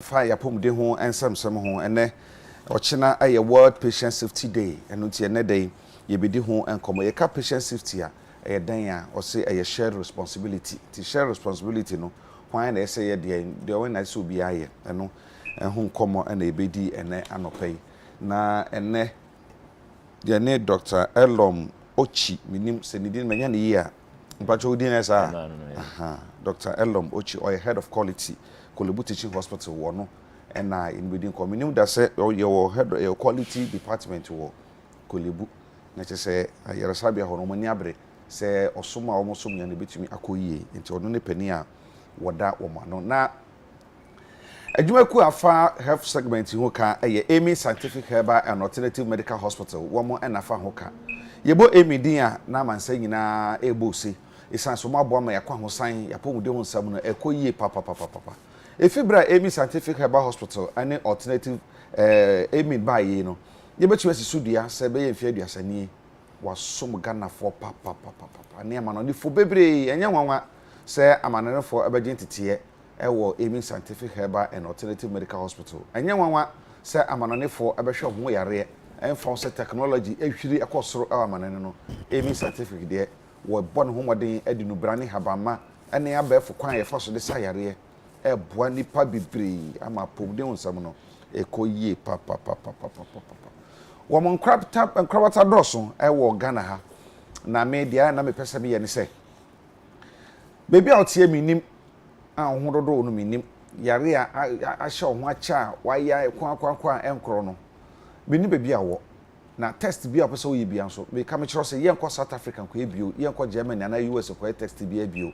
Fire pum de ho ensam sam ho ene ochina aye World Patient Safety Day eno tie ne day ye bedi ho enkomo ye ka patient safety a aye dan a o se aye shared responsibility ti shared responsibility no hwan na ese ye de when na so bi aye eno ho nkomo na ebedi ene anopai na ene ye ne Dr. Elom Ochi minim se ni din menya ne yi a mpacho din esa aha Dr. Elom Ochi or head of quality Kolebu Teaching Hospital wo no na in within community that say your head your quality department wo Kolebu na che say yeresabia ho no mani abre say osoma omosom nya ne betumi akoyie nti ono ne pani a woda wo ma no na adwumaku afa health segment ho ka Amy Scientific Herbal and Alternative Medical Hospital wo mo na fa ho ka yebo Amy din a na mansa nyina ebo se isan so mo abo ma yakwa ho san yapomude ho nsam no ekoyie papa Efibra Amy Scientific Herbal Hospital and alternative Amy baye no ye betu asisu dua se be ye mfia dua sanie wasom Ghana for papa ne amano ni fo bebre enya nwanwa se amanene for abagentete ewo Amy Scientific Herbal and Alternative Medical Hospital enya nwanwa se amanene for abehwe ho yare enfo se technology ehwiri ekosoro amanene no Amy Scientific de wo bon ho moden adinu brane habama ene abefo kwan ye fa so de sayare boa nipa bibre ama pomde onsam no ekoyie papa wo mon krabata doso wo Ghana ha na media na me pese me ye ne se bebi a otie minim a ho dodo no minim yare a ahye ho acha waya kwa enkro no bini bebi a wo na test bi a pese wo yebia nso me ka me kiro se ye nko South Africa nko ebio ye nko Germany na US ko test bi ebio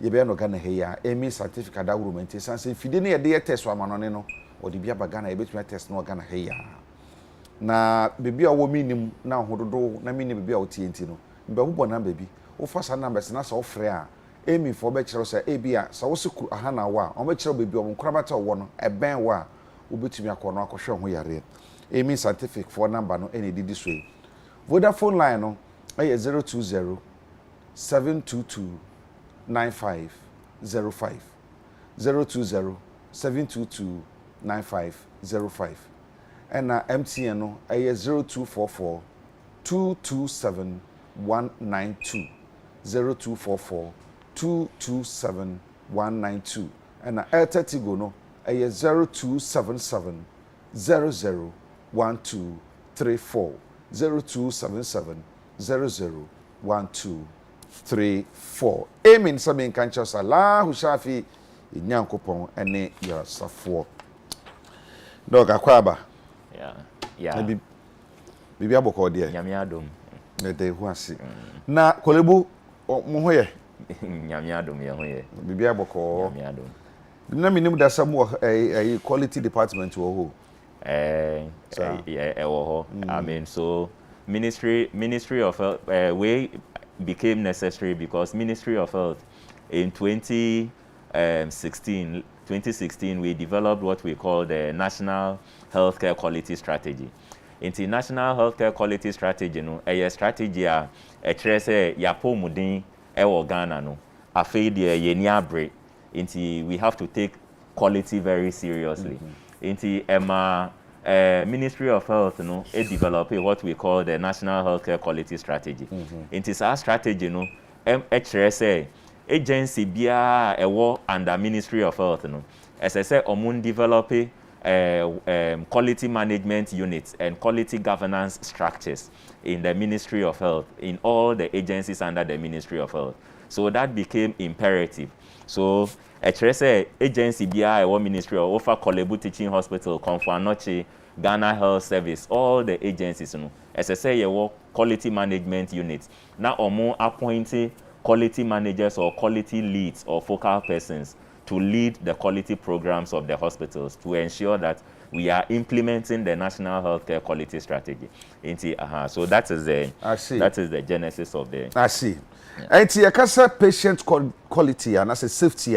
yebe no Ghana he ya Amy Scientific adawurumenti sanse fide ne yede test amanone no odi bia ba Ghana yebetumi test no Ghana he ya na bebi a wo minim na hododo na minim bebi a wo tienti no mbe hubo na bebi wo fa sa numbers na sa wo frɛ a Amy for be kyerɛ sɛ ebia sa wo seku aha na wa o be kyerɛ bebi o nkrabata wo no ɛbɛn wa wo betumi akɔ no akɔhwɛ ho yare Amy Scientific for number no ene didi so Vodafone line no 020 722 9505 020 722 9505 and MTN no 0244 227 192 0244 227 192 and Airtel Tigo no 0277 00 1234 0277 00 1234 Amen samin kancha sala hushafi nyankopon ene yasafo dog akwaba yeah bibi aboko de nyame adom de hu ase na Kolebu mo hoye nyame adom ye hoye bibi aboko nyame adom na minim da sam quality department wo ho wo ho I mean so ministry of health we became necessary because Ministry of Health in 2016 we developed what we call the National Healthcare Quality Strategy. Into National Healthcare Quality Strategy no a strategy a kyerɛ sɛ yapo muden ɛwɔ Ghana no afei de yeni abre into we have to take quality very seriously. Into Ministry of Health no develop what we call the National Healthcare Quality Strategy. It is our strategy no HRSA agency bia ewo under Ministry of Health no as I say omun develop quality management units and quality governance structures in the Ministry of Health in all the agencies under the Ministry of Health. So that became imperative. So HRSA agency bia ewo Ministry of offer Kolebu Teaching Hospital Konfuanochi Ghana Health Service all the agencies no as I say your quality management units now or more appointing quality managers or quality leads or focal persons to lead the quality programs of the hospitals to ensure that we are implementing the National Healthcare Quality Strategy. So that is the genesis of the. I see. It's a patient quality and as a safety,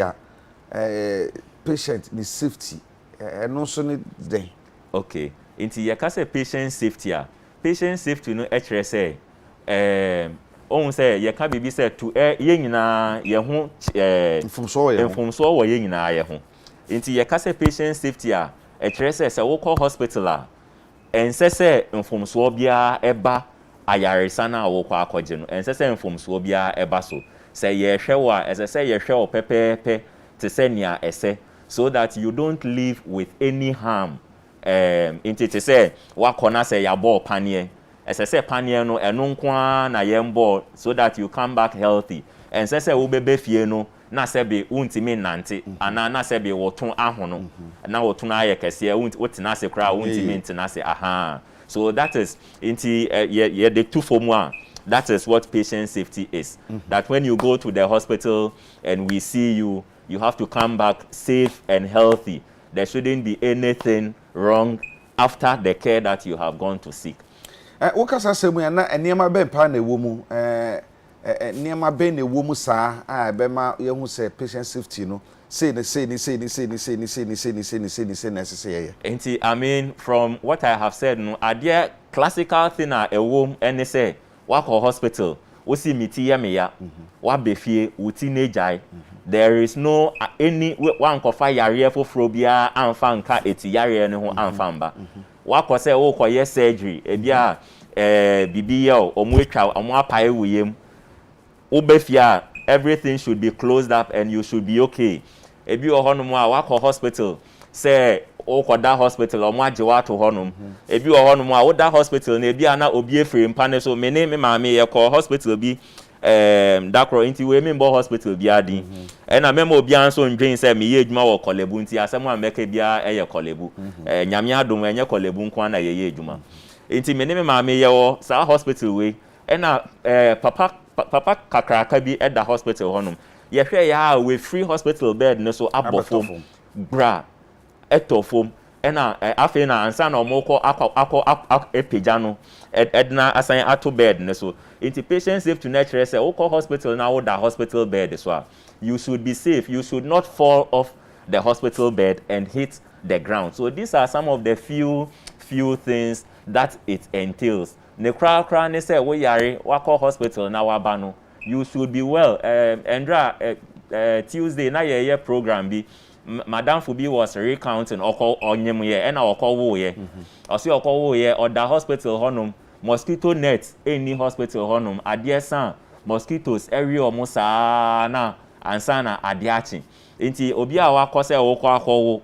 patient is safety, and also need the. Okay. Into yakasa patient safety. Patient safety no HRSA. On say ye ka bibi say to ye nyina ye ho mfumso wo ye nyina ye ho Inti ye kase patient safety a kyerɛ sɛ sɛ wokɔ hospital a ɛnsɛ sɛ mfomsoɔ biara ɛba ayaresa na wokɔ akɔgye no ɛnsɛ sɛ mfomsoɔ biara ɛba so sɛ yɛhwɛ wo a ɛsɛ sɛ yɛhwɛ wo pɛpɛɛpɛ te sɛ nea ɛsɛ so that you don't live with any harm nti te sɛ wakɔ na sɛ yɛabɔ paneɛ ɛsɛ sɛ paneɛ no ɛno nko ara na yɛmbɔ so that you come back healthy ɛnsɛ sɛ wobɛbɛ fie no na sɛbe wontimi nante ana na sɛbe woto ahono na woto na ayɛ kɛseɛ wotena ase koraa wontimi ntena ase aha so that is nti ye the two for more that is what patient safety is that when you go to the hospital and we see you have to come back safe and healthy. There shouldn't be anything wrong after the care that you have gone to seek. Wokasa semu ya na enema ben pa na ewo mu nneɛma bɛn na ɛwɔ mu saa a ɛbɛma yɛhu sɛ patient safety no say na ɛsɛ yɛyɛ. I mean, from what I have said, no, adeɛ classical thing a ɛwɔ mu ɛne sɛ wakɔ hospital wosi miti yɛ meya wabɛfie wuti n'egyae there is no any wankɔfa yareɛ foforɔ biara amfa nka eti yareɛ ne ho amfa mba wakɔ sɛ wokɔyɛ surgery ebi a bibi yɛ o ɔmo atwa ɔmo apae wɔ yam wobɛfie everything should be closed up and you should be okay ebi wɔ hɔnom a wakɔ hospital sɛ wokɔda hospital ɔmo agye wato hɔnom ebi wɔ hɔnom a woda hospital na ebi ana obi efiri mpa ne so me ne me maame yɛkɔ hospital bi dakro nti we me mbɔ hospital bi adi ɛna mema obi anso ndwen sɛ me yɛ adwuma wɔ kɔlebu nti asɛm a mɛka bia ɛyɛ kɔlebu nyame adom ɛnyɛ kɔlebu nko na yɛyɛ adwuma nti me ne me maame yɛwɔ saa hospital we ɛna papa kakraka bi ɛda hospital hɔnom yɛhwɛ ya we free hospital bed ne so abɔfom bra etofom ena afei na ansa na omoko akọ epagya no edna asan ato bed ne so inti patient safe to nature say okọ hospital na wo da hospital bed so you should be safe you should not fall off the hospital bed and hit the ground so these are some of the few things that it entails ne kra ne say wo yare wakọ hospital na waba no you should be well Andra Tuesday na ye program bi Madam Fubi was recounting oko onyem ye and oko wo ye osi oko wo ye or the hospital honum mosquito net any hospital honum adiesan mosquitoes area omo saa na ansa na adiachi nti obi a wakọ sɛ wokọ akọ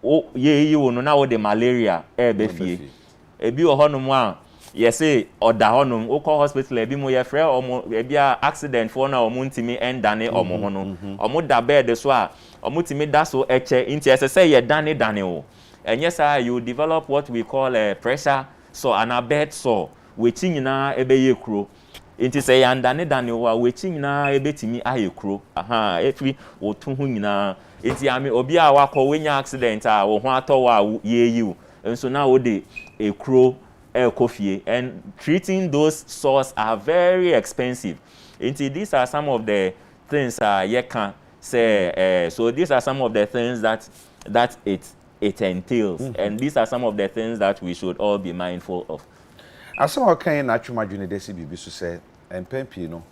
wo ye yi wo no na wo de malaria be fie ebi wo honum a yesi oda honum wokọ hospital ebi mo ye frɛ omo ebi a accident for na omo ntimi endane omo hono omo da bed so a omutimi da so eche inti esese ye dane o enye sa you develop what we call a pressure so an a bed sore wechi nyina ebeye kuro inti se ya dane o wechi nyina ebetimi aye kuro aha efi otu hu nyina inti ami obi a wakọ wenya accident a wo ho atọ wa yeyi enso na wo de ekuro ekofie and treating those sores are very expensive inti these are some of the things ye can say so these are some of the things that it entails and these are some of the things that we should all be mindful of. Asem okan na atwuma dwene desi bibi so say empempi no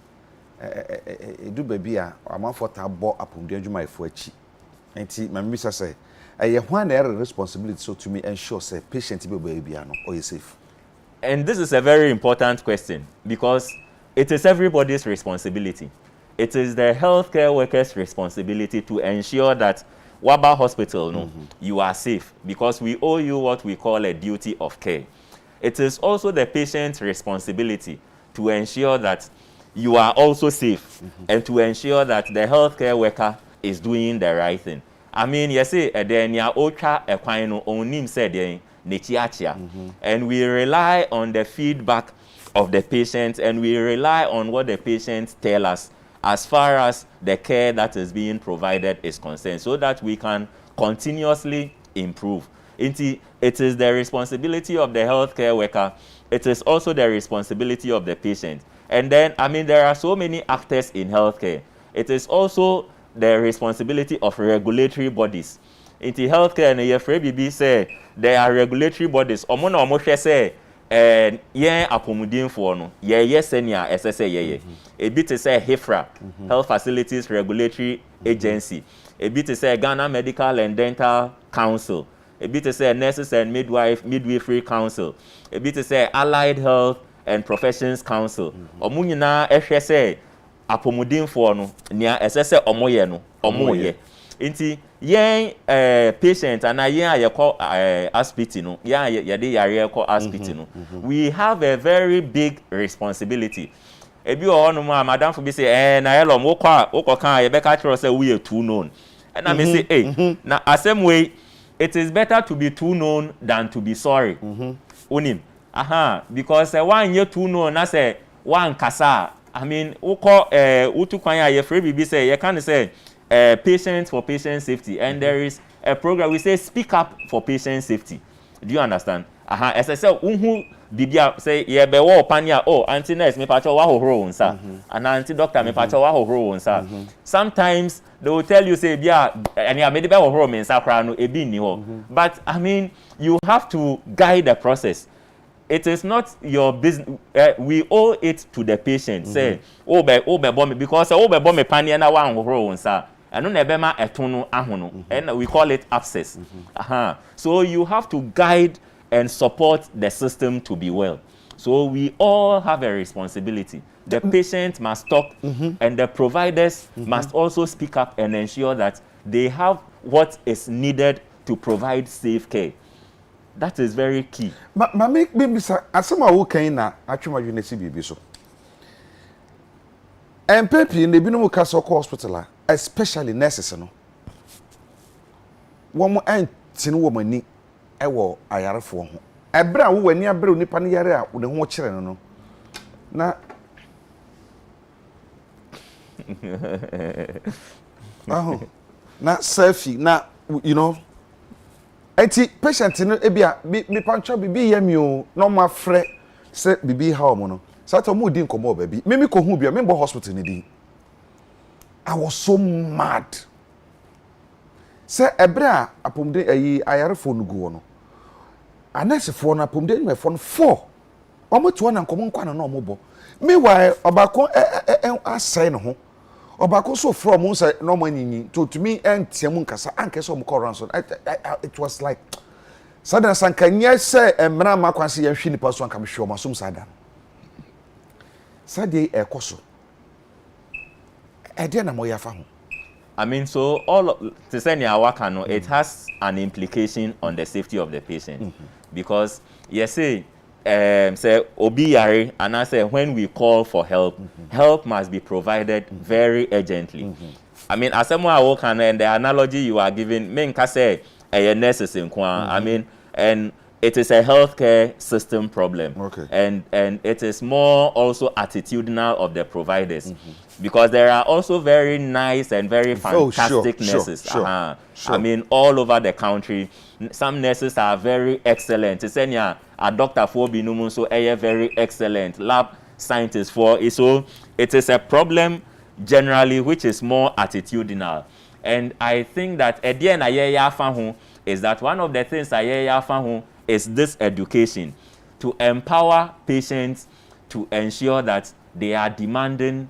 edu baby a amanfo ta bo apomdu adwuma efo achi enti mamisa say eye ho na responsibility so to me ensure say patient be baby no or you safe. And this is a very important question because it is everybody's responsibility. It is the healthcare workers' responsibility to ensure that Waba Hospital, you are safe because we owe you what we call a duty of care. It is also the patient's responsibility to ensure that you are also safe and to ensure that the healthcare worker is doing the right thing. I mean, you say, "Edenia ocha ekwano onim said nechiachia," and we rely on the feedback of the patient and we rely on what the patients tell us as far as the care that is being provided is concerned so that we can continuously improve. It is the responsibility of the healthcare worker. It is also the responsibility of the patient. And then, I mean, there are so many actors in healthcare. It is also the responsibility of regulatory bodies. In the healthcare, and BB say there are regulatory bodies. Omona omoshe say yen apomudin for no ye senior SSA ye. A bit say HIFRA, Health Facilities Regulatory Agency. a bit to say Ghana Medical and Dental Council, a bit to say Nurses and Midwifery Council, a bit to say Allied Health and Professions Council. Omunina ehwe apomudin for no nia esese omoye no omoye. Inti yen patient and yen ayeko hospital no yen yede yare ko hospital no. We have a very big responsibility. Ebi o no ma madam for be say na yelom wo kan ye be ka tell say we are too known. And I may say na same way it is better to be too known than to be sorry. Unim. Because one year too known na say one kasa. I mean, utu kwanya ye free bibi say you can say patient for patient safety, and there is a program we say speak up for patient safety. Do you understand? As I say unhu bibia say ye be wo pania anti nurse me pacho wa hohoro unsa and anti doctor me pacho wa hohoro unsa. Sometimes they will tell you say bia and ya me be hohoro me unsa kra no ebi ni ho. But I mean, you have to guide the process. It is not your business. We owe it to the patient. Say, be bomb because be bomb pania na wa hohoro unsa. And no nebema etunu ahono. And we call it abscess. So you have to guide and support the system to be well. So we all have a responsibility. The patient must talk, and the providers must also speak up and ensure that they have what is needed to provide safe care. That is very key. Ma make me sir, asema wo kan na atwema unity bibi so. Empepi na bi no ka so hospital, especially nurses no. Wo mo antini wo mani ewo ayarefo ho. Ebra wo wani abra onipa ne yare a wo ne ho kire no no. Na na selfie na you know enti patient no ebia me pancho bibi yami o no ma frɛ se bibi ha o mo no sato mo di nkomo baby me ko hu bia me bo hospital ni di. I was so mad. Se ebra apomde ayi ayarefo no go no anesefo na apomde me fo no 4 omo to na nkomo nkwa na omo bo meanwhile obako asai no ho obako so from mo say no manyi to me entiam nkasa ankese omo call ransom. It was like sadana sankanya say emra makwanse ye hwe nipa so anka me hwe omo som sada sadie ekoso ede na mo yafa ho. I mean, so all to say no, it has an implication on the safety of the patient, because you say obi yare, and I say when we call for help, help must be provided very urgently. I mean, as someone work and the analogy you are giving, me nka say nurses in Kwan. I mean, and it is a healthcare system problem, and it is more also attitudinal of the providers. Because there are also very nice and very fantastic nurses. Sure. I mean, all over the country, some nurses are very excellent. A doctor for binumun so very excellent lab scientist for so it is a problem generally which is more attitudinal. And I think that at the end is that one of the things is this education to empower patients to ensure that they are demanding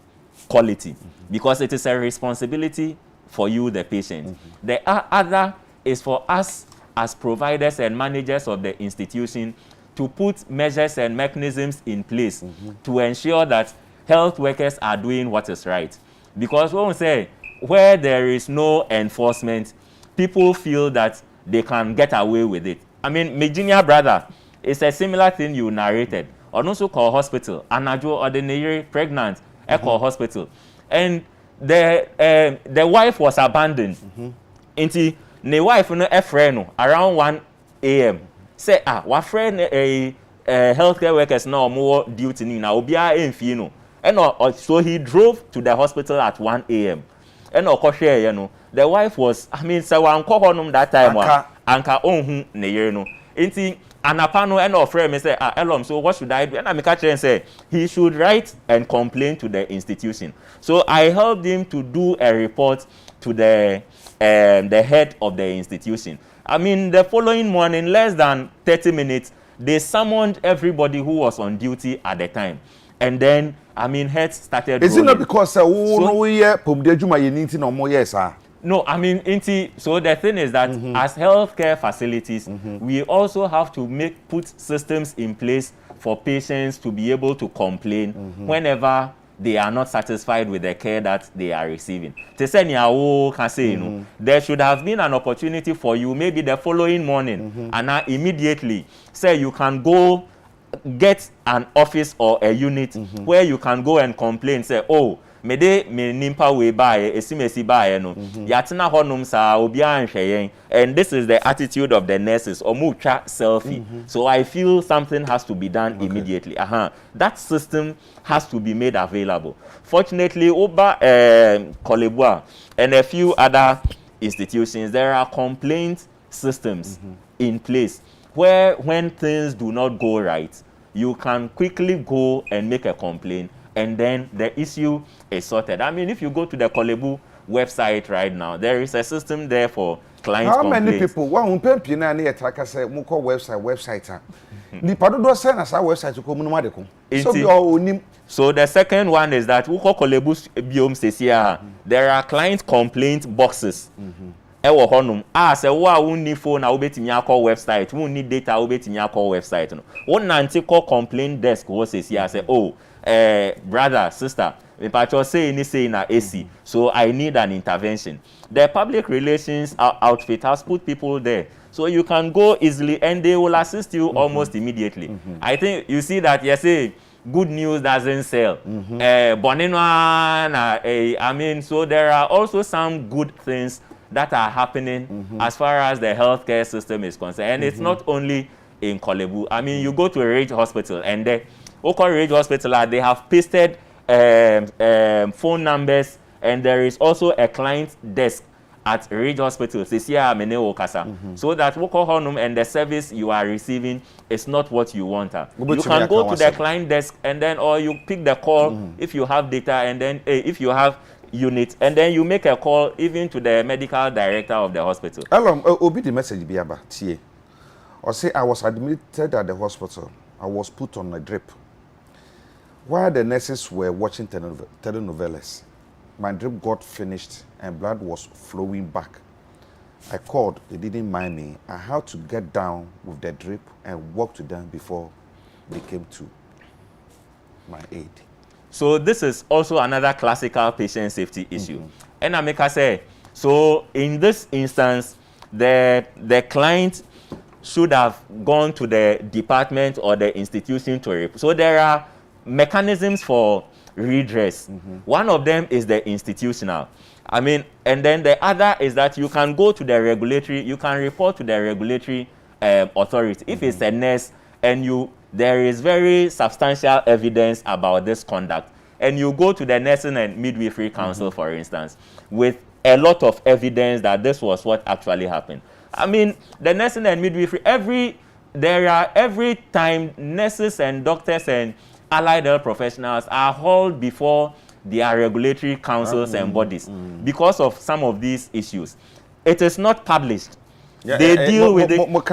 quality, because it is a responsibility for you, the patient. The other is for us as providers and managers of the institution to put measures and mechanisms in place to ensure that health workers are doing what is right. Because when we say where there is no enforcement, people feel that they can get away with it. I mean, my junior brother, it's a similar thing you narrated. Or also call hospital, anajo ordinary pregnant, echo hospital, and the wife was abandoned. Inti the wife no friend around 1 a.m. say wa friend a healthcare workers now more duty ni na obia emfi no. And so he drove to the hospital at 1 a.m. And the wife was, I mean, so one call that time anka onhu ne yere no. Inti anapano and of friend me say elom, so what should I do? And I make a say he should write and complain to the institution. So I helped him to do a report to the head of the institution. I mean, the following morning, less than 30 minutes, they summoned everybody who was on duty at the time. And then, I mean, heads started rolling. Is it not because no year pum de juma ye ninti no mo yes ah? No, I mean, so the thing is that as healthcare facilities, we also have to put systems in place for patients to be able to complain whenever they are not satisfied with the care that they are receiving. There should have been an opportunity for you maybe the following morning and now immediately say you can go get an office or a unit where you can go and complain, say, oh, me nimpa we buy esimesi buy no yatina honum sa obi anhwe and this is the attitude of the nurses omucha selfie. So I feel something has to be done immediately. That system has to be made available. Fortunately, Oba Kolebua and a few other institutions, there are complaint systems in place where when things do not go right, you can quickly go and make a complaint, and then the issue is sorted. I mean, if you go to the Kolebu website right now, there is a system there for client complaints. How many people? One pempi na ne yɛtraka sɛ mo kɔ website nipa dodo sɛ na sa website ko mu no made ko. So bi onim. So the second one is that who call Kolebu biom sesia, there are client complaint boxes. Ewo honum sɛ wo a wonni phone na wobetimi akɔ website, wonni data wobetimi akɔ website no. Won nanti call complaint desk wo sesia say, oh, brother, sister, if I say anything na AC, so I need an intervention. The public relations outfit has put people there, so you can go easily and they will assist you almost immediately. I think you see that you say good news doesn't sell. I mean, so there are also some good things that are happening as far as the healthcare system is concerned, and it's not only in Kolebu. I mean, you go to a Ridge Hospital and there. Oko Ridge Hospital, they have pasted phone numbers, and there is also a client desk at Ridge Hospital. So that Oko Honum and the service you are receiving is not what you want. You can go to the client desk and then, or you pick the call if you have data, and then if you have unit, and then you make a call even to the medical director of the hospital. Obi the message biaba tie. Or say I was admitted at the hospital. I was put on a drip. While the nurses were watching telenovelas, my drip got finished and blood was flowing back. I called, they didn't mind me. I had to get down with the drip and walk to them before they came to my aid. So this is also another classical patient safety issue. And I make say, so in this instance, the client should have gone to the department or the institution to report. So there are mechanisms for redress. One of them is the institutional. I mean, and then the other is that you can go to the regulatory, you can report to the regulatory authority. If it's a nurse and there is very substantial evidence about this conduct, and you go to the Nursing and Midwifery Council, for instance, with a lot of evidence that this was what actually happened. I mean, the Nursing and Midwifery, every time nurses and doctors and allied health professionals are hauled before their regulatory councils and bodies because of some of these issues. It is not published. They deal with it. But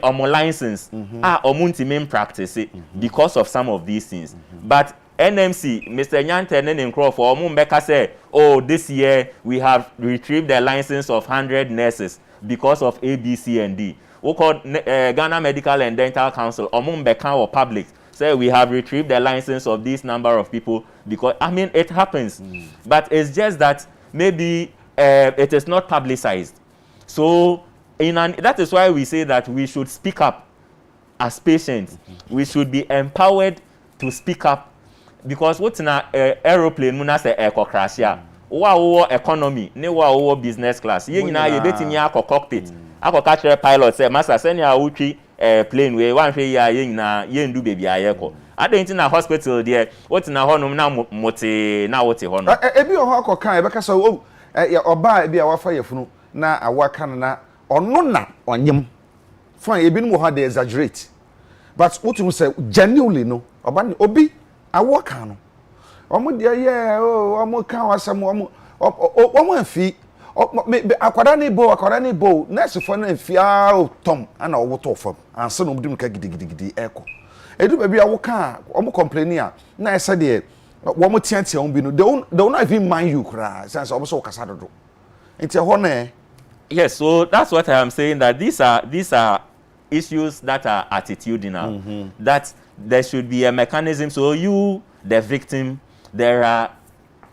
omo license omo practice it because of some of these things. But NMC, Mr. Nyante and Crawford, omo say, oh, this year we have retrieved the license of 100 nurses because of A, B, C, and D. We called Ghana Medical and Dental Council, or public, say we have retrieved the license of this number of people because, I mean, it happens. But it's just that maybe it is not publicized. So that is why we say that we should speak up as patients. We should be empowered to speak up, because what's in an aeroplane, muna say air crash ya. Wa economy, ne wa business class. Ye nyina ye betimi akọ cockpit. Akọ catch pilot say master send ya utwi plane we wan hwe ya ye nyina ye ndu baby ayeko. Adentin na hospital there, what na honum na mote na wote hono. Ebi o akọ kan e beka say o oba e bi a wafa yefunu na awaka na ono na onyem. Fine, ebi no ho dey exaggerate. But what you say genuinely no, obi awaka no. Omo dia ye omo kan wasam omo afi akwada ni bo nurse for na afi tom ana owoto fam anse no mdim ka gidigidi eko edu ba bia wo kan omo complain a na ese de One more chance on be no, don't not even mind you cry. Since also Casado. It's a honor. Yes, so that's what I am saying, that these are issues that are attitudinal. That there should be a mechanism. So you, the victim, there are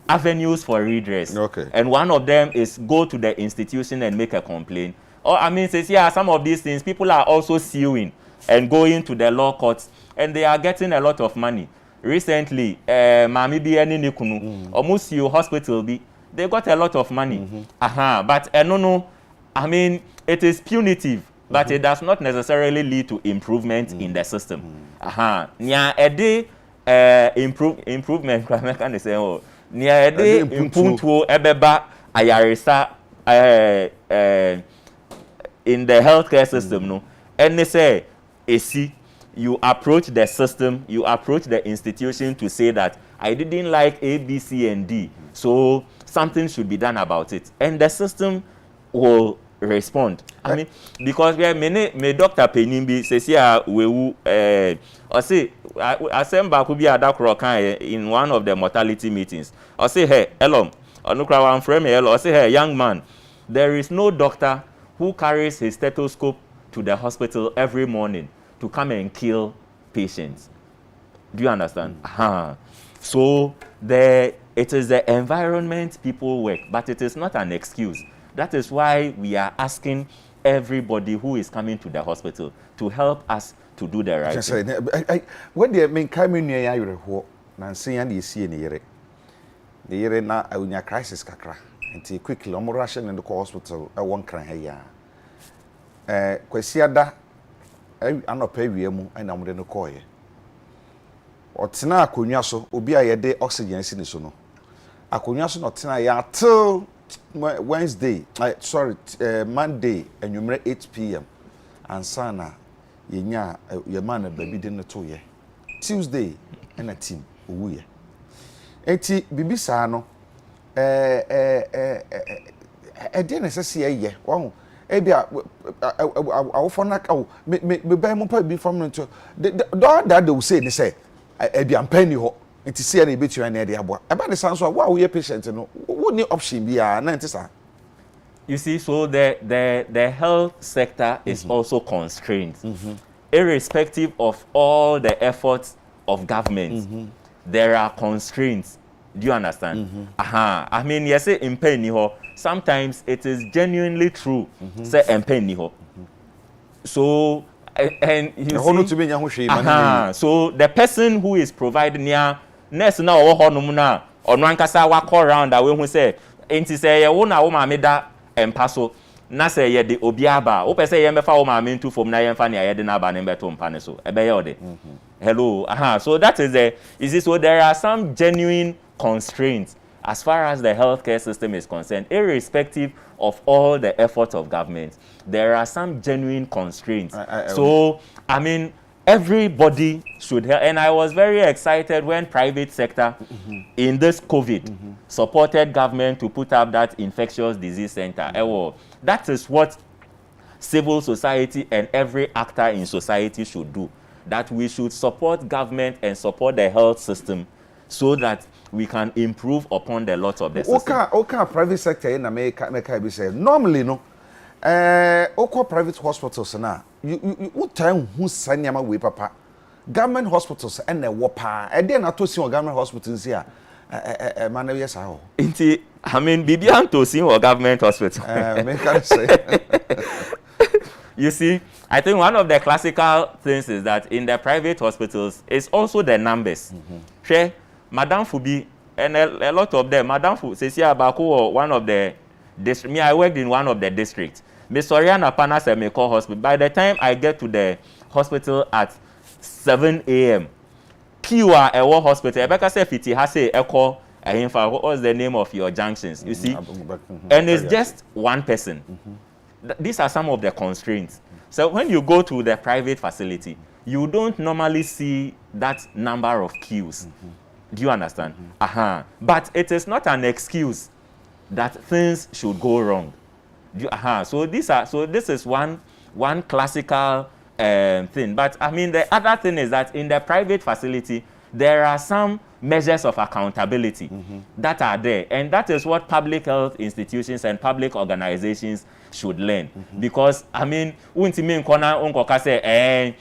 avenues for redress. Okay. And one of them is go to the institution and make a complaint. Or I mean, says yeah, some of these things people are also suing and going to the law courts, and they are getting a lot of money. Recently, Mami bi eni nikunu, almost you hospital bi, they got a lot of money. But no, I mean, it is punitive, but it does not necessarily lead to improvement in the system. Nya ede improvement can say oh, nya ede impuntuo ebeba ayaresa in the healthcare system no. And they say, you approach the system, you approach the institution to say that I didn't like A, B, C, and D, so something should be done about it, and the system will respond. I mean, because we are many Dr. Penimbi says here we or say I send back could be a doctor in one of the mortality meetings. Or say hey, hello, or frame hello, or say hey, young man, there is no doctor who carries his stethoscope to the hospital every morning to come and kill patients. Do you understand? So it is the environment people work, but it is not an excuse. That is why we are asking everybody who is coming to the hospital to help us to do the right thing. When they mean coming near you, Nancy and you see the year na unya crisis kakra. Until quickly, I'm rushing in the hospital. I won't cry here. Kwesiada, I no pay we and I'm going to call you. Or Tina Kunyaso, Ubia ye day oxygen in so no. A Kunyaso not Tina ya till Wednesday, Monday, and you make 8 p.m. And Sana, your man and baby dinner 2 year. Tuesday, and a team, we. Eti Bibi Sano, didn't say ye, wow. Ebia I for nak me buy mo pa bi from to that they will say they say ebia ampen ho nti see na ebetu na dey abo eba the sense wa we patient no what ni option bia na nti sa. You see, so the health sector is also constrained. Irrespective of all the efforts of government, there are constraints. Do you understand? I mean, you say impen ho. Sometimes it is genuinely true. Say impen ho. So and you see, so the person who is providing near nurse na wo honum na ono ankasa wa call round that we who say enti say ye wo na wo ma me da empa so na say ye de obi aba wo pese ye mefa wo ma me ntu fom na ye mfa ne ye de na aba ne beto mpa ne so ebe ye ode. Hello. So that is the is this so there are some genuine constraints as far as the healthcare system is concerned, irrespective of all the efforts of government. There are some genuine constraints. So I mean, everybody should help. And I was very excited when private sector in this COVID supported government to put up that infectious disease center. That is what civil society and every actor in society should do. That we should support government and support the health system so that we can improve upon the lot of the system. Okay, private sector in America be say normally no okay private hospitals na you what time who sanyama we papa government hospitals and the wapa e dey na to see government hospitals here man yes how inti I mean bibian to see government hospital me can say. You see, I think one of the classical things is that in the private hospitals, it's also the numbers. Madame Fubi, and a lot of them, Madame Fubi, Cecilia Baku, one of the districts. Me, I worked in one of the districts. Miss Soriana Panas and Meko Hospital. By the time I get to the hospital at 7 a.m., Kiwa Ewo Hospital, Rebecca said, Fiti Hase Echo, what was the name of your junctions? You see? And it's just one person. These are some of the constraints. So when you go to the private facility, you don't normally see that number of queues. Do you understand? But it is not an excuse that things should go wrong. So this is one classical thing. But I mean, the other thing is that in the private facility, there are some measures of accountability that are there. And that is what public health institutions and public organizations should learn. Because, I mean, untimi nkona unkoka say,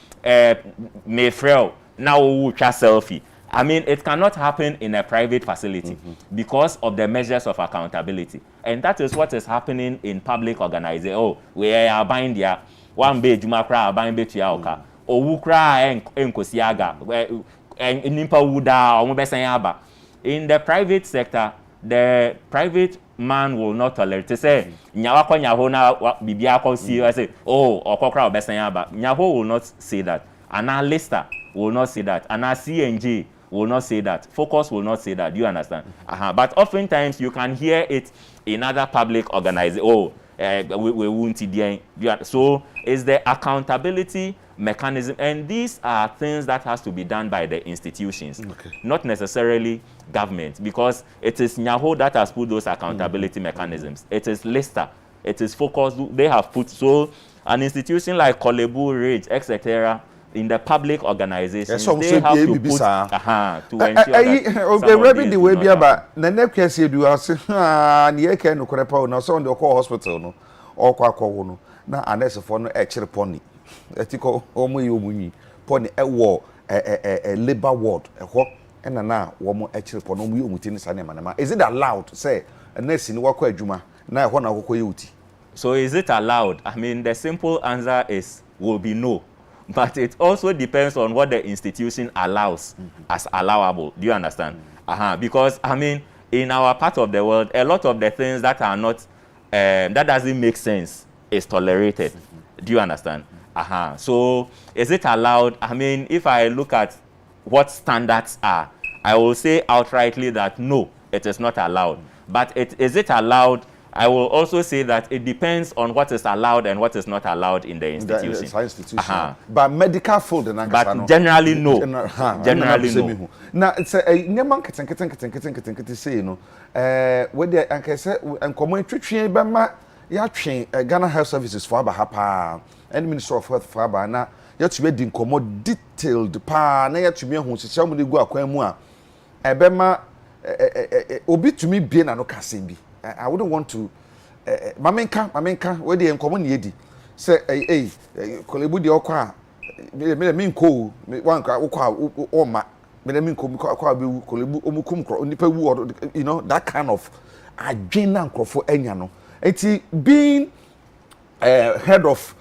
me frel, now we selfie. I mean, it cannot happen in a private facility because of the measures of accountability. And that is what is happening in public organizations. Oh, we are buying there, one bay, Jumakra, buying bay to Yauka, or Wukra and Kosiaga, and Nimpa Wuda, or Mubesayaba. In the private sector, the private man will not tolerate to say, Nyawako Nyahona, Bibiako see, I say, oh, or Kokra or Besayaba. Nyaho will not say that. And our Lister will not say that. And our CNG will not say that. Focus will not say that. Do you understand? But oftentimes you can hear it in other public organizations. Oh, we won't see. So it's the accountability mechanism, and these are things that has to be done by the institutions, not necessarily government, because it is Nyaho that has put those accountability mechanisms. It is Lister. It is Focus. They have put so an institution like Kolebu, Rage, etc. in the public organizations, they have to put to ensure that already the way be about the next case you do say near can no correct now so on the call hospital no or kwa no na unless for no actually pony etiko omo yomuni pony e war a labor ward e ho and na wo mo actually pony omo yomuti ni sane manama. Is it allowed say nurse ni wakọ adwuma na e ho na akọkọ yuti? So is it allowed? I mean, the simple answer will be no. But it also depends on what the institution allows as allowable. Do you understand? Because, I mean, in our part of the world, a lot of the things that are not, that doesn't make sense is tolerated. Do you understand? So, is it allowed? I mean, if I look at what standards are, I will say outrightly that no, it is not allowed. But is it allowed? I will also say that it depends on what is allowed and what is not allowed in the institution. But medical field, but generally no. Generally no. Now it's a nyaman keten say you know. Where the anke say and common twetwe be ma ya twen Ghana Health Services for aba pa and Minister of Health for aba na ya to be komo detailed pa na ya to me hu sisi amu de gu akwan mu a ebe ma obi tumi bie na no kasem bi. I wouldn't want to mamenka where the common yedi say kolebu de okwa me mean ko one okwa o ma me mean ko akwa be kolebu omukum kro onipa wu, you know, that kind of adwena nkrofo anya no. Eti being head of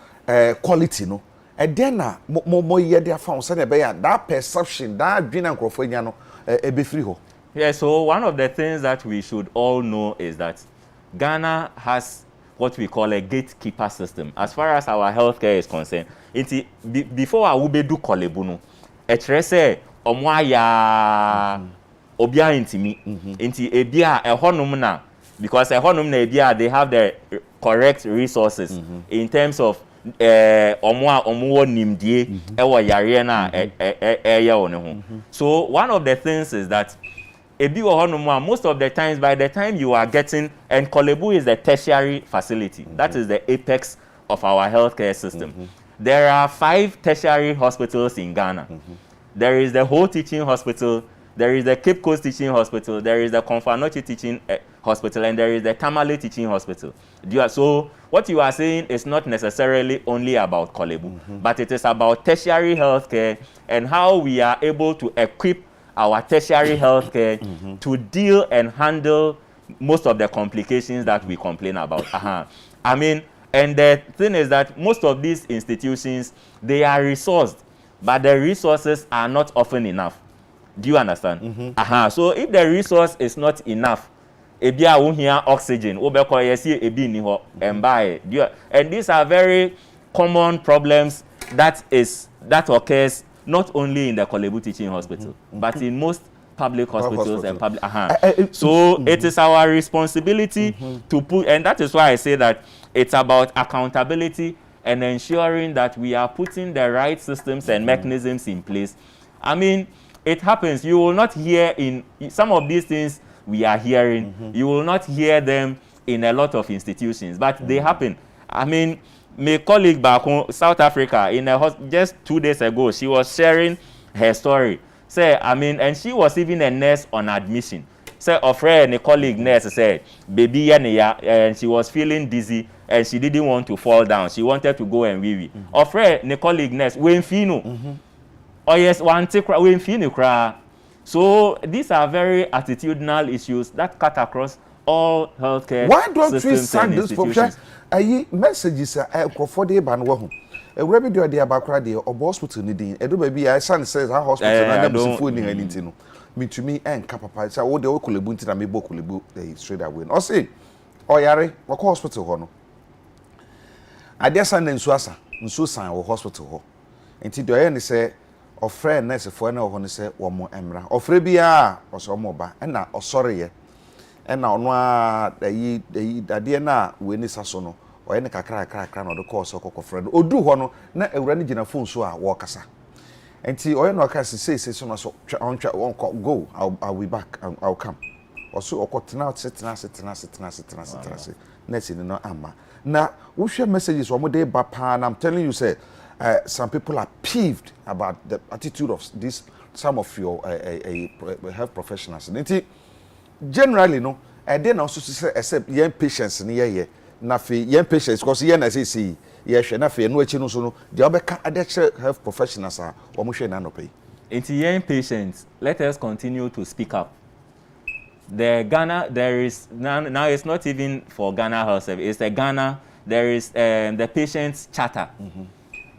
quality no and then mo ye dey found say that perception that adwena nkrofo anya no e be free ho. Yeah, so one of the things that we should all know is that Ghana has what we call a gatekeeper system as far as our healthcare is concerned. Before I would do kolebuno, etrese omwaya obia intimi inti ebia ehonum na, because ehonum na ebia they have the correct resources in terms of omuwo nimdie ewo yare na eye one ho. So one of the things is that most of the times, by the time you are getting, and Kolebu is the tertiary facility, that is the apex of our healthcare system. There are 5 tertiary hospitals in Ghana. There is the Whole Teaching Hospital, there is the Cape Coast Teaching Hospital, there is the Konfanochi Teaching Hospital, and there is the Tamale Teaching Hospital. So what you are saying is not necessarily only about Kolebu, but it is about tertiary healthcare and how we are able to equip our tertiary healthcare to deal and handle most of the complications that we complain about. I mean, and the thing is that most of these institutions, they are resourced, but the resources are not often enough. Do you understand? So if the resource is not enough, ebia won here oxygen, obeko yesi ebi ni ho embae. And these are very common problems that occurs not only in the Kolebu Teaching Hospital, but in most public hospitals and public. So it is our responsibility to put, and that is why I say that it's about accountability and ensuring that we are putting the right systems and mechanisms in place. I mean, it happens. You will not hear in some of these things we are hearing, you will not hear them in a lot of institutions, but they happen. I mean, my colleague back home, South Africa, just 2 days ago, she was sharing her story. Say, I mean, and she was even a nurse on admission. Say, a friend, a colleague nurse said, baby, and she was feeling dizzy and she didn't want to fall down. She wanted to go and wee. A friend, a colleague nurse, when fino. Oh yes, one take when fino cry. So these are very attitudinal issues that cut across all healthcare. Why don't we send this profession? Messages are for the ban. A rabbit do idea about credit or hospital needing. A do baby, I son says our hospital and I'm food in anything. Me to me and Capapa. So what the Okulibunti and me Bokulibu straight away. Or say, oh, Yari, what hospital hono. I dare send in Swassa, in Susan or hospital. And to the end, say, or friend, nurse for no one say, one more emra, or Frebia, or some more ba, and now, or sorry, and now, no, the dear na, when it's a sono. Or any cry or the course of friend or do one na a running in a phone so I walk as and see or no can say so on track won't go I'll be back I'll come or so or cutting out sitting next in no amma now we share messages one more day bapa and I'm telling you say some people are peeved about the attitude of this some of your health professionals and generally no and then also say except young patients near na fe young patients because yen na say ye na fe no achi no so no de obeka addiction health professionals are wo mo hwe na no pay into young patients. Let us continue to speak up. The Ghana, there is now it's not even for Ghana Health Service, it's the Ghana, there is the patient's charter.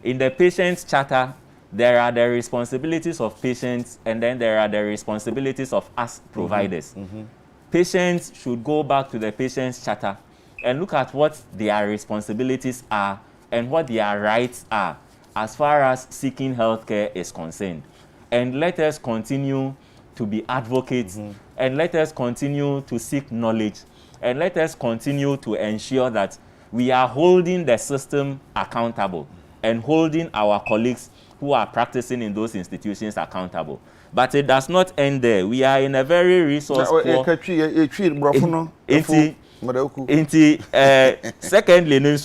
In the patient's charter, there are the responsibilities of patients and then there are the responsibilities of us providers. Patients should go back to the patient's charter and look at what their responsibilities are and what their rights are as far as seeking healthcare is concerned. And let us continue to be advocates and let us continue to seek knowledge and let us continue to ensure that we are holding the system accountable and holding our colleagues who are practicing in those institutions accountable. But it does not end there. We are in a very resource poor... secondly, no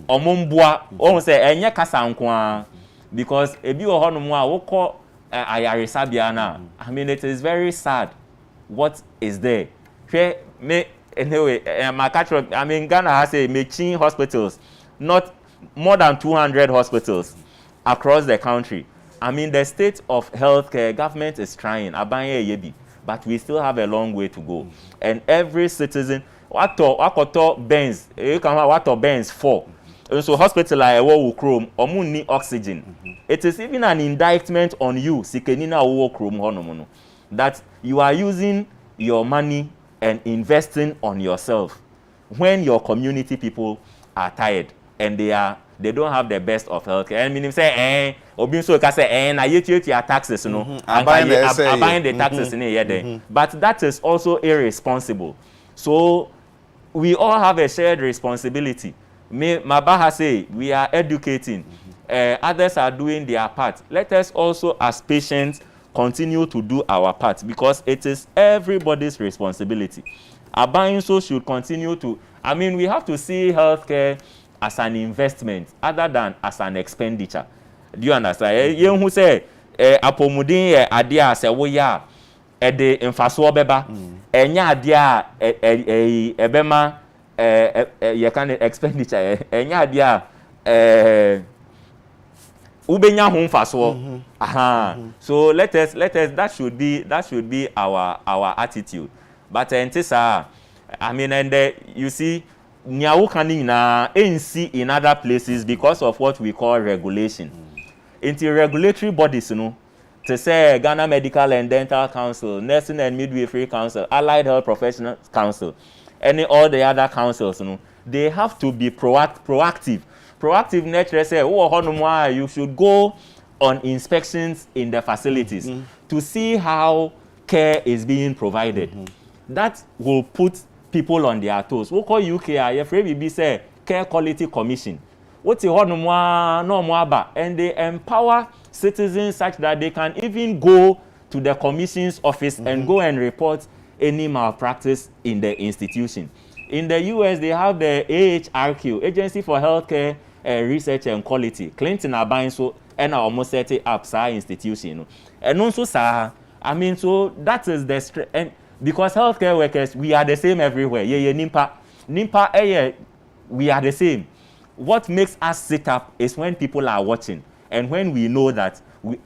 omumbua o say enye kasa nko because ebi wo hono mu a wo ko ayaresabia na I mean it is very sad what is there. Me anyway I mean Ghana has a machine hospitals, not more than 200 hospitals across the country. I mean the state of healthcare government is trying abanye yebi, but we still have a long way to go. And every citizen Wakoto Benz, you can have Wato Benz 4. And so hospital I will chrome or need oxygen. It is even an indictment on you, Sikenina wo chrome honomono, that you are using your money and investing on yourself when your community people are tired and they don't have the best of healthcare. And meaning say obin so ka say na yeti your taxes no and buying the taxes in here. But that is also irresponsible. So we all have a shared responsibility. Mabaha say we are educating. Others are doing their part. Let us also, as patients, continue to do our part because it is everybody's responsibility. Abayinso should continue to. I mean, we have to see healthcare as an investment other than as an expenditure. Do you understand? You who say apomudin adia say wo ya ede mfaso beba enya adia ebema ye can expenditure enya adia ubenya ho mfaso so let us that should be our attitude. But entisa I mean and you see nyawo kan na NC in other places because of what we call regulation. Into regulatory bodies, you know, to say Ghana Medical and Dental Council, Nursing and Midwifery Council, Allied Health Professionals Council, all the other councils, you know, they have to be proactive. Proactive nature say, you should go on inspections in the facilities to see how care is being provided. That will put people on their toes. We call UKI, say Care Quality Commission. And they empower citizens such that they can even go to the commission's office and go and report any malpractice in the institution. In the US, they have the AHRQ, Agency for Healthcare research and quality Clinton aban so and almost set it up sa institution and also sa I mean so that is the and because healthcare workers we are the same everywhere yeah nimpa we are the same. What makes us sit up is when people are watching and when we know that we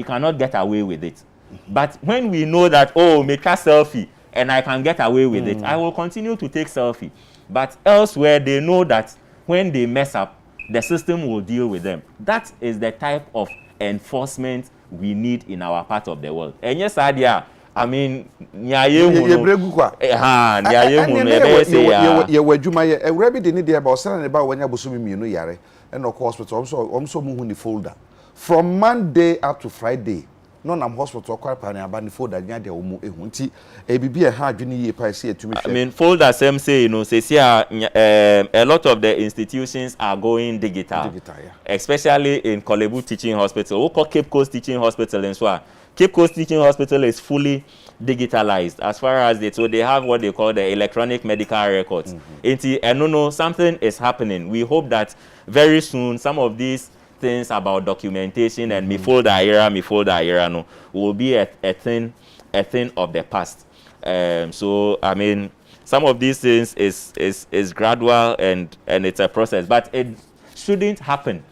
cannot get away with it. But when we know that, oh, make a selfie and I can get away with it, I will continue to take selfie. But elsewhere, they know that when they mess up, the system will deal with them. That is the type of enforcement we need in our part of the world. And yes, idea. I mean, you folder from Monday up to Friday. No, I'm hospital quite about folder. I mean, folder same say a lot of the institutions are going digital, especially in Kolebu Teaching Hospital. We call Cape Coast Teaching Hospital and so. Cape Coast Teaching Hospital is fully digitalized as far as they have what they call the electronic medical records. And something is happening. We hope that very soon some of these things about documentation and me folder era no will be a thing of the past. So I mean some of these things is gradual and it's a process, but it shouldn't happen.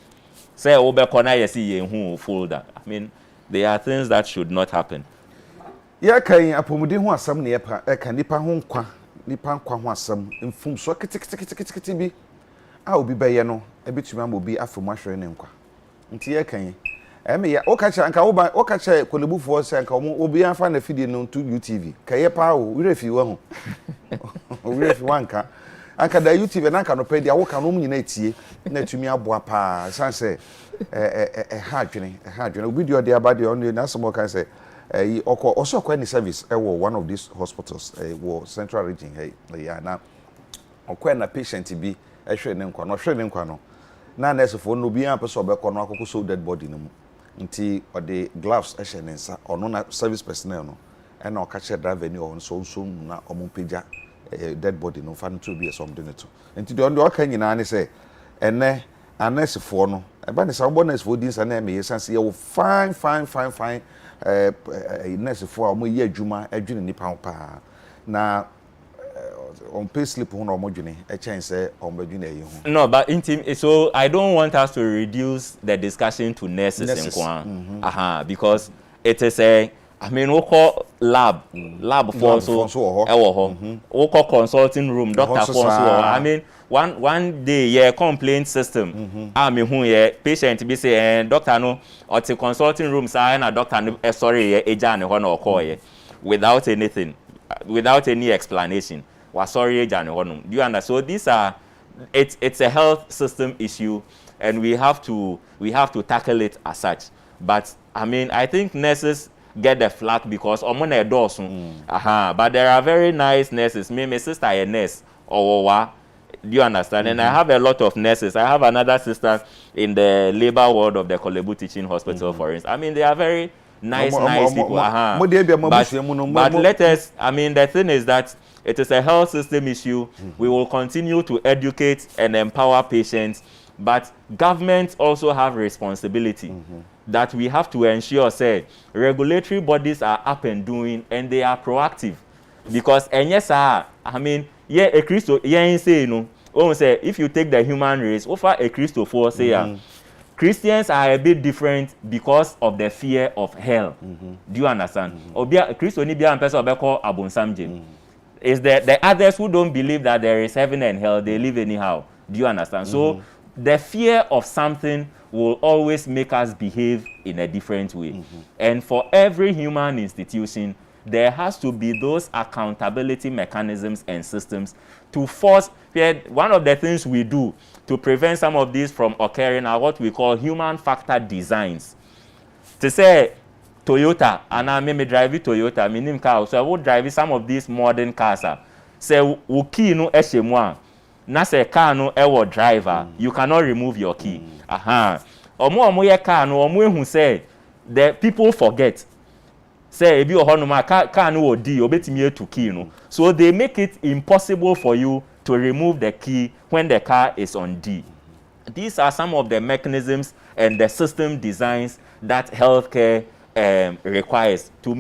Say folder. I mean there are things that should not happen. Yeah, can apomudi ho asam ne eka nipa ho nkwa ho asam mfum so kitikiti bi a obi beye no ebetumi am obi afom ahwere ne nkwa nti ye kan eme ya okacha anka okacha kolebufo se anka obi anfa na fidie no to UTV kaye pa o wirefi wa ho wirefi wanka anka da UTV na anka no pe dia wo kan no nyina etie na tumi aboa pa sanse ha adwene obi dio de abade on na some kan say also any service one of these hospitals was central region yeah na na patient bi hwe ne nkwa no na nurse for no bi an person obekọ no akoko so dead body no mu nti o de gloves hwe ne nsa ono na service personnel no na o ka che driver ni o so na ompeja dead body no fa no to bi something to nti de o ka nyina ne say ene nurse for no e ba ne sa bo nurse for din sa na me yesanse ye fine nurse for omo ye adwuma adwene nipa pa na on pay slip ho na omo dwene e chen say omo adwene yi ho. No, but so I don't want us to reduce the discussion to nurses in Kwan. Because it is I mean, we call lab for so we call consulting room, doctor for so. I mean, one day yeah complaint system. I mean who patient be say doctor no or the consulting room say na doctor no sorry eja ne ho na call without anything, without any explanation. Was sorry eja ne ho no. Do you understand? So these are it's a health system issue and we have to tackle it as such. But I mean, I think nurses get the flack because omona edosun. But there are very nice nurses. Me, my sister a nurse or do you understand? And I have a lot of nurses. I have another sister in the labor ward of the Kolebu Teaching Hospital, for instance. I mean, they are very nice people. But let us, I mean, the thing is that it is a health system issue. We will continue to educate and empower patients, but governments also have responsibility. That we have to ensure, say, regulatory bodies are up and doing and they are proactive. Because, and yes, I mean, yeah, a Christo, yeah, say, say, if you take the human race, offer a Christo for, say, Christians are a bit different because of the fear of hell. Do you understand? Obia Christo ni bia person obeko abonsamje. Is the others who don't believe that there is heaven and hell, they live anyhow. Do you understand? So, the fear of something will always make us behave in a different way. And for every human institution, there has to be those accountability mechanisms and systems to force. One of the things we do to prevent some of these from occurring are what we call human factor designs. To say, Toyota, and I may drive Toyota, meaning car, so I will drive some of these modern cars. Say, uki no eshemwa. Na say car no ewo driver, you cannot remove your key. Omo ye car no omo ehun say the people forget. Say ebi oho no ma car no odi obetimi etu key no. So they make it impossible for you to remove the key when the car is on D. These are some of the mechanisms and the system designs that healthcare requires to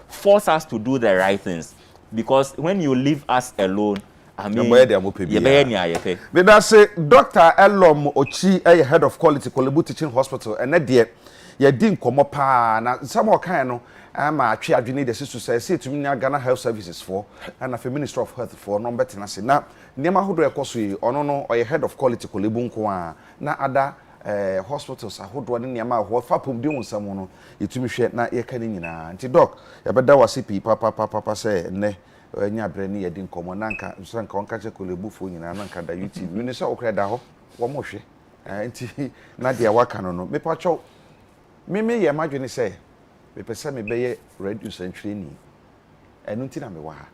force us to do the right things. Because when you leave us alone, I mean, but that's say Dr. Elom Ochi, head of quality, Kolebu Teaching Hospital, and that dear, you didn't come up, and some more kind. I'm a chair. You need the sister say to me, Ghana Health Services for, and a Minister of Health for, no better than I say. Now, Nema Hudo Ekosui, or no, or a head of quality, Kolebunko, na other hospitals, I hold one in Yama, what Fapum doing someone, you to me share, not your canning, anti doc, a better was CP, papa say, ne. Nya brani yɛ din komo nanka nsan ka onka che kolebu fo nyina nanka da YouTube ni se okra da ho wo mo hwe nti na dia waka no me pa cho me ye madwene se me pese me beye reduce and training enu nti na me wa ha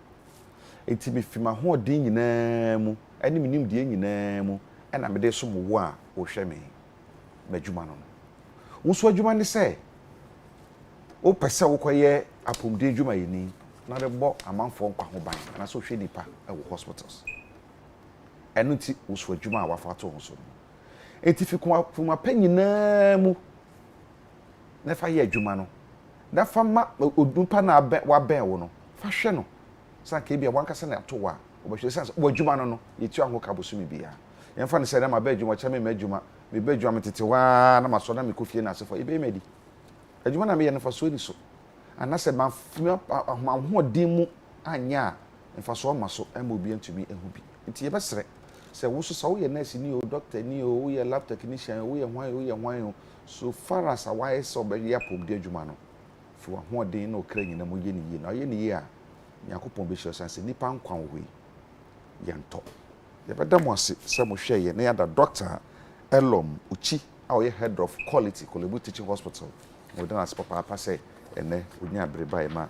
enti me fima ho odin nyina mu ani me nim die nyina mu na me de so mo wo a wo hwe me madwuma no wo so adwuma ne se wo pese wo koye apomde adwuma yini na de bo amanfo nkwa ho ban na so hwe nipa e wo hospitals enu ti wo so adwuma a wafa to ho so enti fi kuma panyina mu na fa ye adwuma no na fa ma odupa na wa ben wo no fa hwe no san ka bia wanka se na to wa obehwe san wo adwuma no yetu aho ka bosumi bia yemfa ne se na ma ba adwuma cha me adwuma me ba adwuma metete wa na maso na me kofie na asefo ebe medi adwuma na me ye no fa so ni so anase ma ho din mu anya mfa so ma so ma obi antumi ehu bi nti ye besere se wo so so wo ye nurse ni o doctor ni o wo ye lab technician wo ye hwan so far as awai so be ya pom de adwuma no fi wa ho din na okra nyina mo ye ni ye na ye ni ye a yakopon be sure sanse nipa nkwan wo ye nto ye beda mo ase se mo hwe ye na ya da doctor Elom Uchi a ye head of quality Kolebu Teaching Hospital we don as papa say ene unya breba ema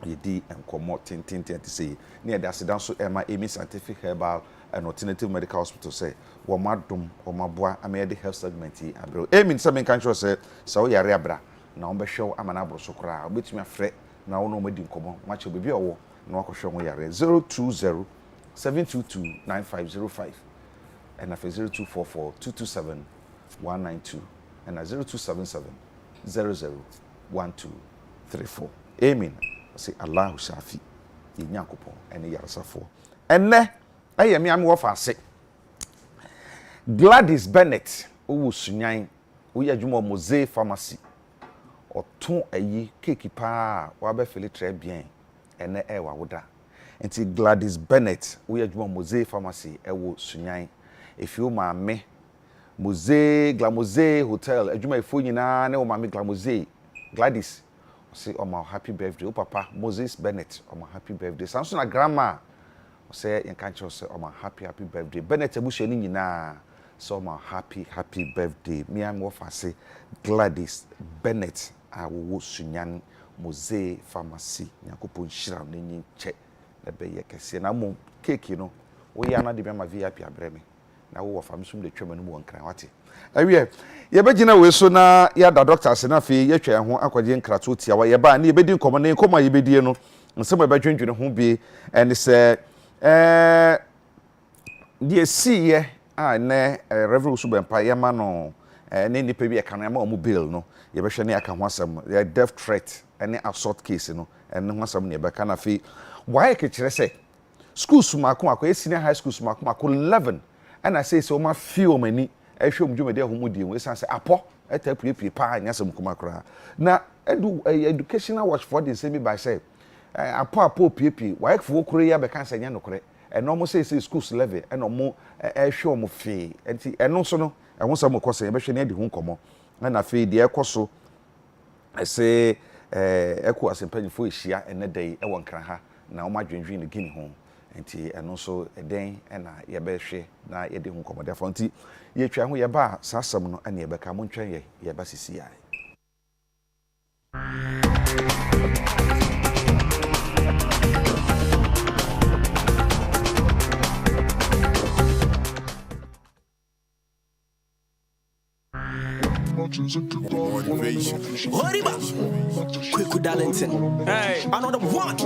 yedi enkomo tintintin to say near the accident so ema emi scientific herbal and alternative medical hospital say wo madom wo maboa amede health segment yi abro emi se men kan sure say so yare abra na wo be hwew amana abro so kra obetumi afre na wo no madi nkomo macho bebi owo na wakohwe wo yare 020 7229505 and after 0244 227 192 and 0277 001234. Amen. Say Allah Shafi. Inyankopon ene yaresafo. Enne aye me am wo fa ase. Gladys Bennett owo sunyan wo ye adwuma Mose Pharmacy. Oton ayi cake pa wa be fele très bien. Ene e wa woda. Enti Gladys Bennett wo ye adwuma Mose Pharmacy e wo sunyan. If you ma me Mose Glamoze Hotel adwuma efo nyina na wo ma me Glamoze Gladys say oh my happy birthday oh papa Moses Bennett oh my happy birthday sanso na grandma say you can say oh my happy birthday Bennett abusua ni nyina so oh my happy birthday me am wo fa say Gladys Bennett a wo sunyan Mose Pharmacy yakopon hira no nyi che na be ye kese na mo cake no wo ya na de be ma VIP abreme na wo fam sum de twema no mo nkran wate awie ye begina we so na ya da doctors na fe ye twa ho akwaje nkrato tia wa ye ba na ye bedi nkomo na nkomo ye bedie no nsem be dwendwene ho bi en se die si ye a ne reverend so be mpa ye ma no ne nipa bi e kan ya ma omu bill no ye be hwe ne aka ho asem ye death threat ene assault case no ene ho asem ne be kana fe why ke kire se schools mako akwa senior high schools mako 11 and I say so ma feel many ehwem dwumede ahomudie we san say apo eta pie pa anya sem kuma kra na educational watch for the same by say apo pie why fo kro ya be kan say nya nokre eno mo say schools level eno mo ehwe mo fe enti eno so no ehwo sam ko say be hwe na di hu nkomo na fe de ekoso say eko asempanyfo ehia ene dai e won kra ha na o ma dwendwen ne gini ho enti eno so eden na ye be hwe na ye de hu nkomo de fo nti ye twa ho ye ba sasam no na ye be ka mo ntwen ye ba sisi ya Motivation. Quick with Darlington. Hey, I know the one.